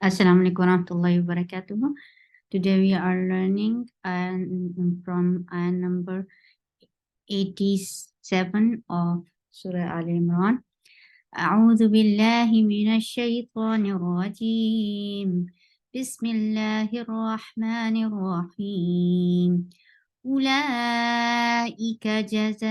Assalamu alaikum warahmatullahi wabarakatuh. Today we are learning from ayah number 87 of Surah Al-Imran. أعوذ بالله من الشيطان الرجيم. بسم الله الرحمن الرحيم. أولئك جزاؤهم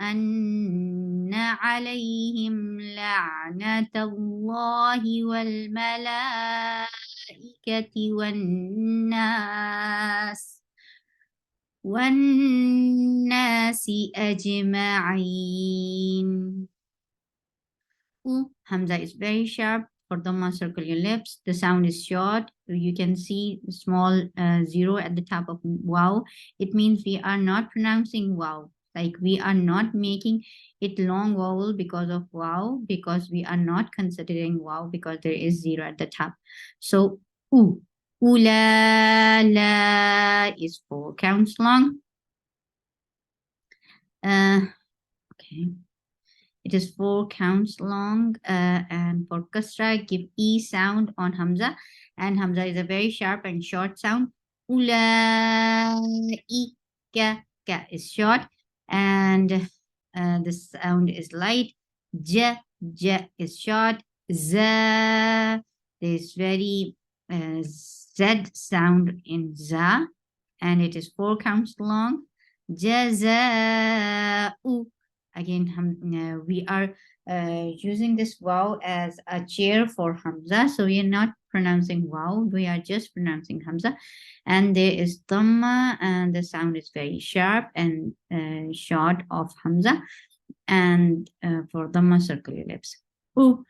أن عليهم لعنة الله والملائكة والناس أجمعين. Hamza is very sharp. For Dhamma, circle your lips. The sound is short. You can see small zero at the top of wow. It means we are not pronouncing wow. Like we are not making it long vowel because of wow, because we are not considering wow because there is zero at the top. So u. Ula la is 4 counts long. Okay. It is 4 counts long, and for kasra, give E sound on Hamza, and Hamza is a very sharp and short sound. Ulaika, ka is short, and the sound is light. Ja is short. Za, there is very Z sound in za, and it is 4 counts long. Jaza'u. Again, we are using this wow as a chair for Hamza. So we are not pronouncing wow. We are just pronouncing Hamza. And there is Dhamma, and the sound is very sharp and short of Hamza. And for Dhamma, circle your lips. Hum.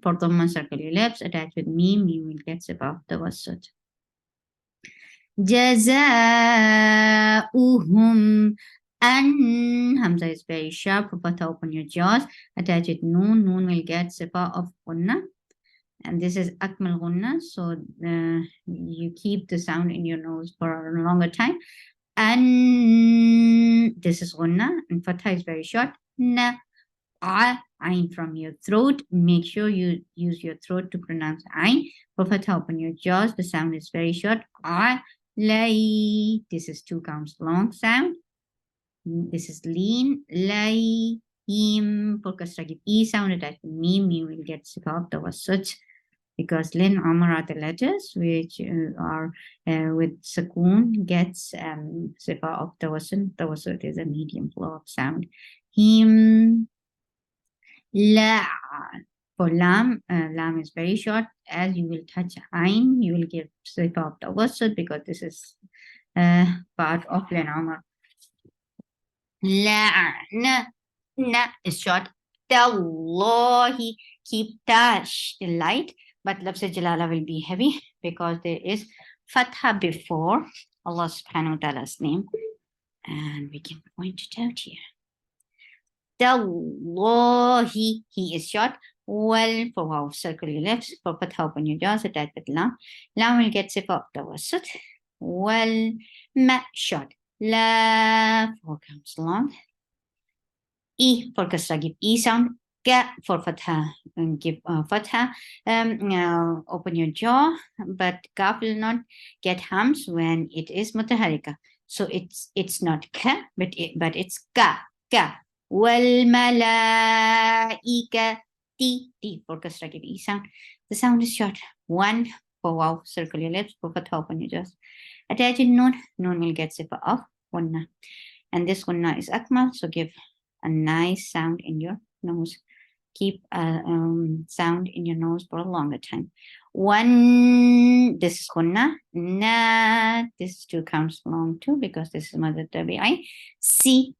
For Dhamma, circle your lips. Attach with meme, you will get above the wasut. Jaza'uhum an. Hamza is very sharp. Fatha, open your jaws. Attach it noon. Noon will get sifa of gunna. And this is akmal gunna. So you keep the sound in your nose for a longer time. And this is gunna. And fatha is very short. Na. Ain from your throat. Make sure you use your throat to pronounce ain. For fatha, open your jaws. The sound is very short. Lay. This is 2 counts long sound. This is lean. Lay. Him. For kasra, give E sound attached to meme. You will get sifat tawassut, because lin amar are the letters which are with sakoon gets sifa of tawassut. Tawassut is a medium flow of sound. Him. La. For lam, lam is very short. As you will touch ain, you will get sifa of tawassut, because this is part of len amar. La. Na is short. Tallahi, keep tash light, but lafz jalala will be heavy because there is fatha before Allah subhanahu wa ta'ala's name. And we can point it out here. Tallahi, he is short. Well, for wow, circle your lips. For fatha, open your jaws, attach with lam. Lam will get sifa of tawassut. Well, ma, short. La, 4 counts long. E for kasra, give E sound. Ka for fatha, give fatha. Open your jaw, but kaf will not get hams when it is mutaharika. So it's not ka, but it's ka. Wal malaika. T for kasra, give E sound. The sound is short. 1 for wow, circle your lips. For fatha, open your jaws. Attach in noon. Noon will get sifa of gunna. And this gunna is akmal, so give a nice sound in your nose. Keep a sound in your nose for a longer time. 1, this is gunna. Na, this is 2 counts long too, because this is mother tabi'i. Si,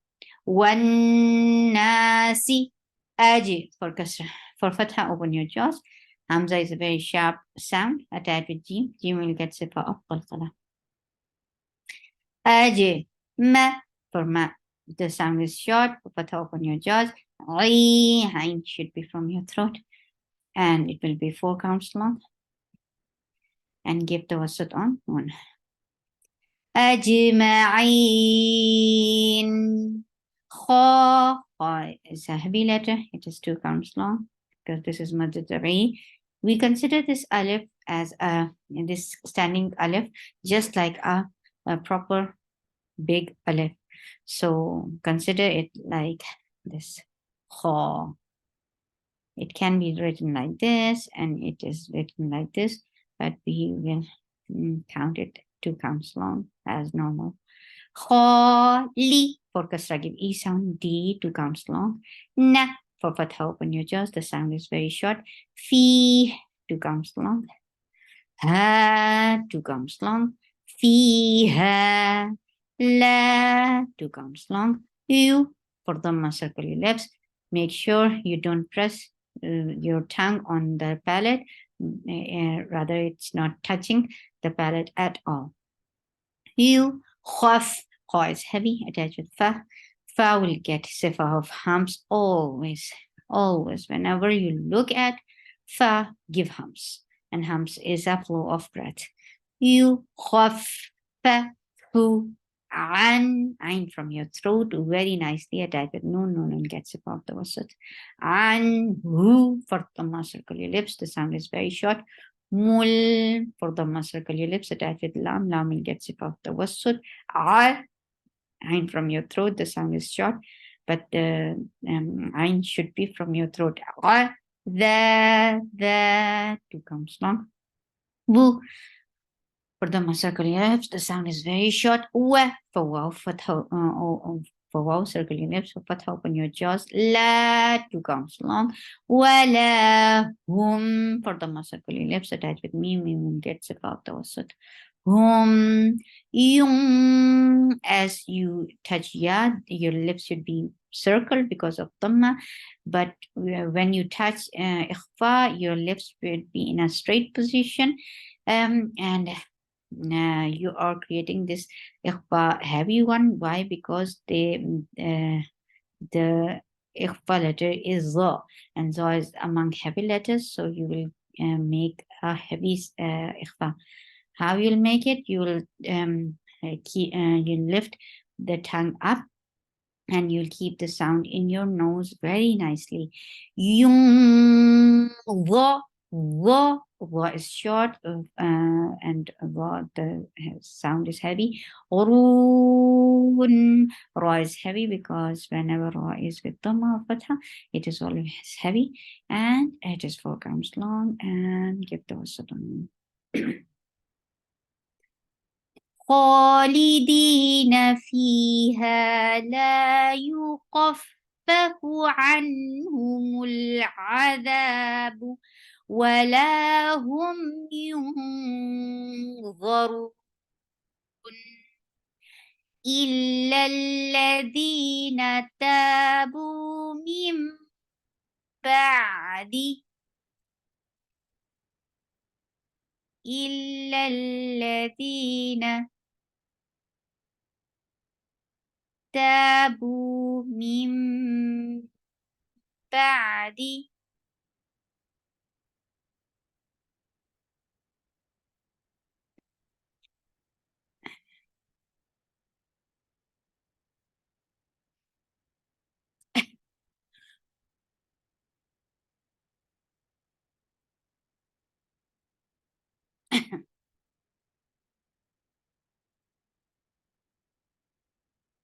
1 nasi. Aji for kasra. For fatha, open your jaws. Hamza is a very sharp sound. Attached with jim. Jim will get sifa of qalqala. Aji, ma, for ma. The sound is short. Fatha, open your jaws. Ain should be from your throat. And it will be 4 counts long. And give the wasat on 1. Ajma'in. Kha is a heavy letter. It is 2 counts long. because this is Mad Tabi'i. We consider this alif as this standing alif just like a proper big alif. So consider it like this. Kha. It can be written like this, and it is written like this, but we will count it 2 counts long as normal. Li for kasra, give E sound. D 2 counts long. Na for fatha, open your jaws. The sound is very short. Fi 2 counts long. Ha 2 counts long. Fiha la 2 counts long. You for the circle your lips. Make sure you don't press your tongue on the palate. Rather, it's not touching the palate at all. You khaf. Kha is heavy, attached with fa. Fa will get sifa of hums always. Always. Whenever you look at fa, give hums. And hums is a flow of breath. You khaf fa hu an ain from your throat very nicely attached with nun and gets sifa of the wasat. An hu for the circle your lips. The sound is very short. Mul for the circle your lips attached with lam. Lam will get sip of the wasud. Ar ain from your throat. The sound is short, but the ain should be from your throat. Ar the 2 counts long. Wu for the circle your lips. The sound is very short. Wa for wow for wow, circle your lips. For fatha, open your jaws. La 2 counts long. Wala hum for the circle your lips attached with mim gets about the wasat. Hum yung as you touch ya, your lips should be circled because of dhamma, but when you touch ikhfa, your lips will be in a straight position, and you are creating this ikhfa heavy one. Why? Because the ikhfa letter is za, and za is among heavy letters, so you will make a heavy ikhfa. How you'll make it? You will you lift the tongue up, and you'll keep the sound in your nose very nicely. Yung wa is short, and the sound is heavy. Run, ra is heavy because whenever ra is with dhamma or fatha, it is always heavy, and it is 4 counts long. And give the wasat. خالدين فيها لا يخفف عنهم العذاب ولا هم ينظرون إلا الذين تابوا من بعد إلا الذين تابوا من بعد